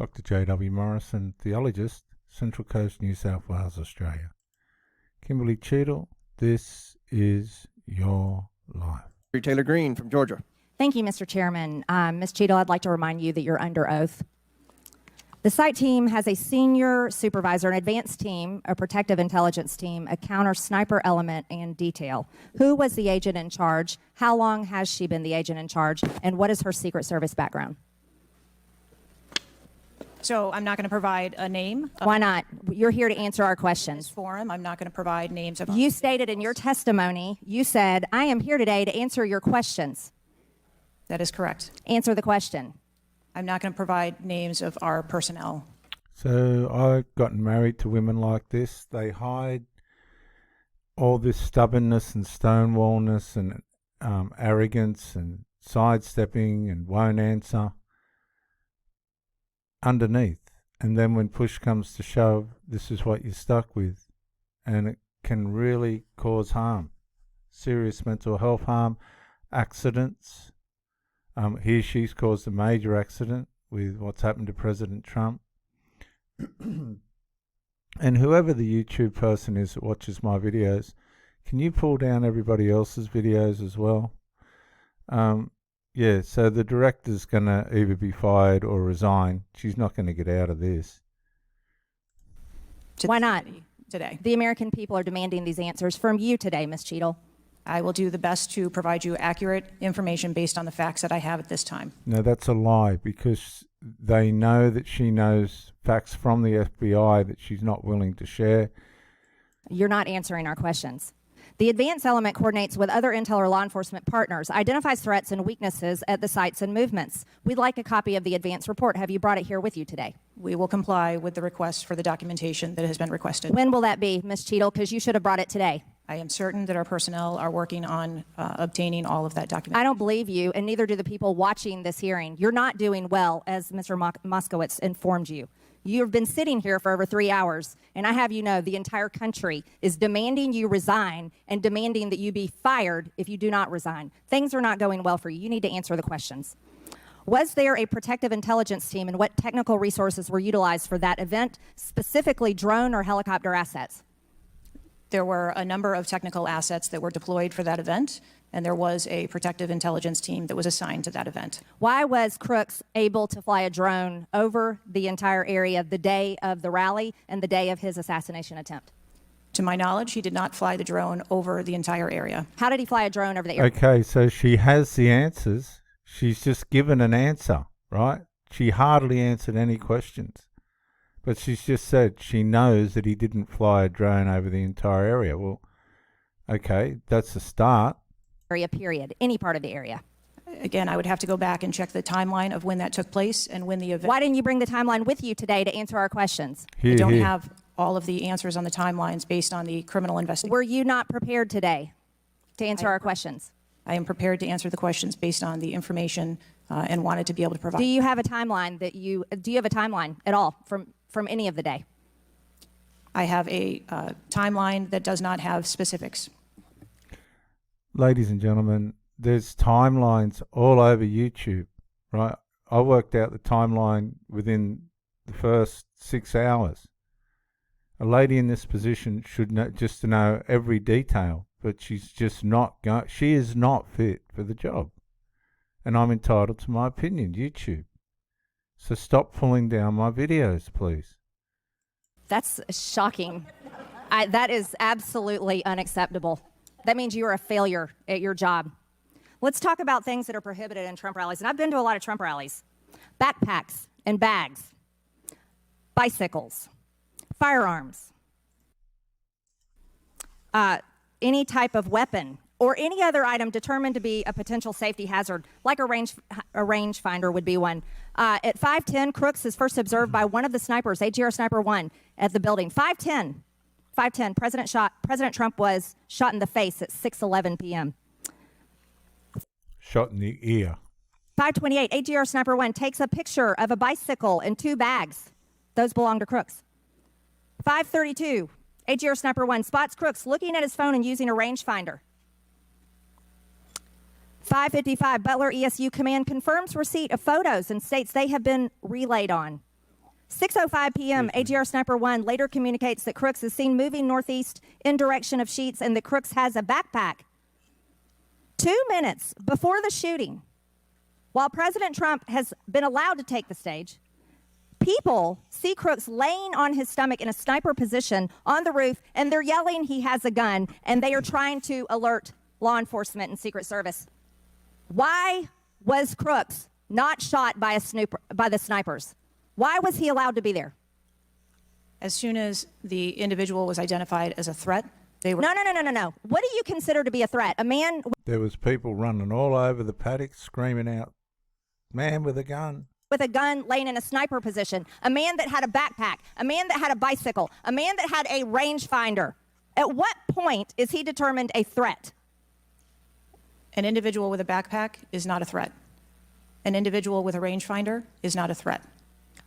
Dr. J.W. Morrison, theologist, Central Coast, New South Wales, Australia. Kimberly Cheatle, this is your life. Taylor Green from Georgia. Thank you, Mr. Chairman. Ms. Cheatle, I'd like to remind you that you're under oath. The site team has a senior supervisor, an advanced team, a protective intelligence team, a counter sniper element, and detail. Who was the agent in charge? How long has she been the agent in charge? And what is her Secret Service background? So I'm not going to provide a name. Why not? You're here to answer our This questions. forum, I'm not going to provide names of. You stated in your testimony, you said, I am here today to answer your questions. That is correct. Answer the question. I'm not going to provide names of our personnel. So I've gotten married to women like this. They hide all this stubbornness and stonewallness and arrogance and sidestepping and won't answer underneath. And then when push comes to shove, this is what you're stuck with. And it can really cause harm, serious mental health harm, accidents. She's caused a major accident with what's happened to President Trump. And whoever the YouTube person is that watches my videos, can you pull down everybody else's videos as well? Yeah, so the director's going to either be fired or resign. She's not going to get out of this. Why not? Today. The American people are demanding these answers from you today, Ms. Cheatle. I will do the best to provide you accurate information based on the facts that I have at this time. No, that's a lie, because they know that she knows facts from the FBI that she's not willing to share. You're not answering our questions. The advance element coordinates with other intel or law enforcement partners, identifies threats and weaknesses at the sites and movements. We'd like a copy of the advance report. Have you brought it here with you today? We will comply with the request for the documentation that has been requested. When will that be, Ms. Cheatle? Because you should have brought it today. I am certain that our personnel are working on obtaining all of that documentation. I don't believe you, and neither do the people watching this hearing. You're not doing well, as Mr. Moskowitz informed you. You've been sitting here for over 3 hours, and I have you know the entire country is demanding you resign and demanding that you be fired if you do not resign. Things are not going well for you. You need to answer the questions. Was there a protective intelligence team, and what technical resources were utilized for that event, specifically drone or helicopter assets? There were a number of technical assets that were deployed for that event, and there was a protective intelligence team that was assigned to that event. Why was Crooks able to fly a drone over the entire area the day of the rally and the day of his assassination attempt? To my knowledge, he did not fly the drone over the entire area. How did he fly a drone over the area? Okay, so she has the answers. She's just given an answer, right? She hardly answered any questions. But she's just said she knows that he didn't fly a drone over the entire area. Well, okay, that's a start. Area, period. Any part of the area. Again, I would have to go back and check the timeline of when that took place and when the event. Why didn't you bring the timeline with you today to answer our questions? I don't have all of the answers on the timelines based on the criminal investigation. Were you not prepared today to answer our questions? I am prepared to answer the questions based on the information and wanted to be able to provide. Do you have a timeline do you have a timeline at all from any of the day? I have a timeline that does not have specifics. Ladies and gentlemen, there's timelines all over YouTube, right? I worked out the timeline within the first 6 hours. A lady in this position should know, just to know every detail, but she's just not she is not fit for the job. And I'm entitled to my opinion, YouTube. So stop pulling down my videos, please. That's shocking. That is absolutely unacceptable. That means you are a failure at your job. Let's talk about things that are prohibited in Trump rallies. And I've been to a lot of Trump rallies. Backpacks and bags, bicycles, firearms, any type of weapon, or any other item determined to be a potential safety hazard, like a rangefinder would be one. At 5:10, Crooks is first observed by one of the snipers, AGR Sniper 1, at the building. 5:10, President Trump was shot in the face at 6:11 p.m. Shot in the ear. 5:28, AGR Sniper 1 takes a picture of a bicycle and 2 bags. Those belong to Crooks. 5:32, AGR Sniper 1 spots Crooks looking at his phone and using a rangefinder. 5:55, Butler ESU Command confirms receipt of photos and states they have been relayed on. 6:05 p.m., AGR Sniper 1 later communicates that Crooks is seen moving northeast in direction of Sheets and that Crooks has a backpack. 2 minutes before the shooting, while President Trump has been allowed to take the stage, people see Crooks laying on his stomach in a sniper position on the roof, and they're yelling he has a gun, and they are trying to alert law enforcement and Secret Service. Why was Crooks not shot by the snipers? Why was he allowed to be there? As soon as the individual was identified as a threat, they were... No. What do you consider to be a threat? A man... There was people running all over the paddock screaming out, "Man with a gun." With a gun laying in a sniper position, a man that had a backpack, a man that had a bicycle, a man that had a rangefinder. At what point is he determined a threat? An individual with a backpack is not a threat. An individual with a rangefinder is not a threat.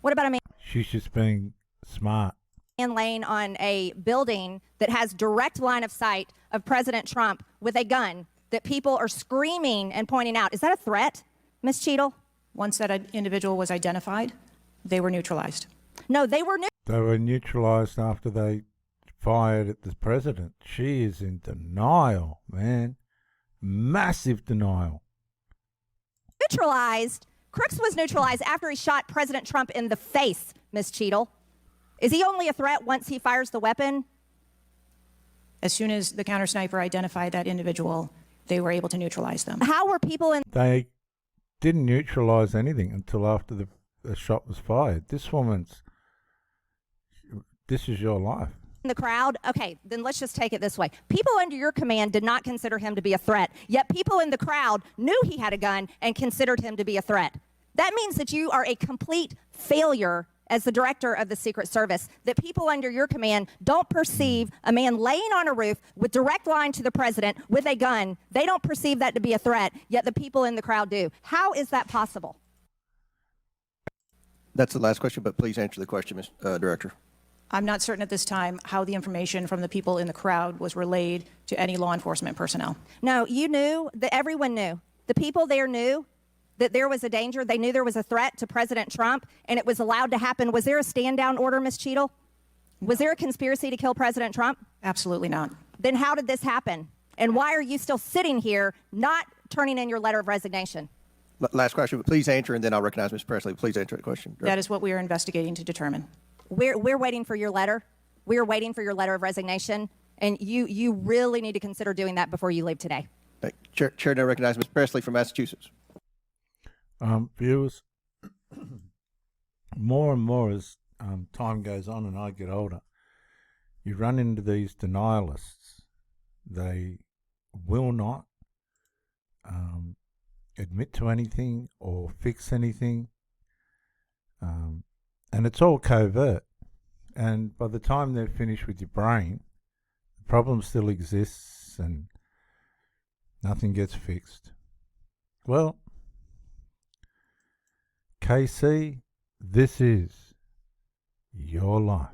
What about a man She's just being smart. laying on a building that has direct line of sight of President Trump with a gun that people are screaming and pointing out? Is that a threat, Ms. Cheatle? Once that individual was identified, they were neutralized. No, they were They were neutralized after they fired at the president. She is in denial, man. Massive denial. neutralized. Crooks was neutralized after he shot President Trump in the face, Ms. Cheatle. Is he only a threat once he fires the weapon? As soon as the counter sniper identified that individual, they were able to neutralize them. How were people in They didn't neutralize anything until after the shot was fired. This is your life. the crowd? Okay, then let's just take it this way. People under your command did not consider him to be a threat, yet people in the crowd knew he had a gun and considered him to be a threat. That means that you are a complete failure as the director of the Secret Service, that people under your command don't perceive a man laying on a roof with direct line to the president with a gun. They don't perceive that to be a threat, yet the people in the crowd do. How is that possible? That's the last question, but please answer the question, Ms. Director. I'm not certain at this time how the information from the people in the crowd was relayed to any law enforcement personnel. No, you knew, that everyone knew. The people there knew that there was a danger. They knew there was a threat to President Trump, and it was allowed to happen. Was there a stand-down order, Ms. Cheatle? Was there a conspiracy to kill President Trump? Absolutely not. Then how did this happen? And why are you still sitting here not turning in your letter of resignation? Last question, but please answer, and then I'll recognize Ms. Presley. Please answer the question. That is what we are investigating to determine. We're waiting for your letter. We're waiting for your letter of resignation, and you really need to consider doing that before you leave today. Chair now recognize Ms. Presley from Massachusetts. Viewers, more and more as time goes on and I get older, you run into these denialists. They will not admit to anything or fix anything, and it's all covert. And by the time they're finished with your brain, the problem still exists and nothing gets fixed. Well, KC, this is your life.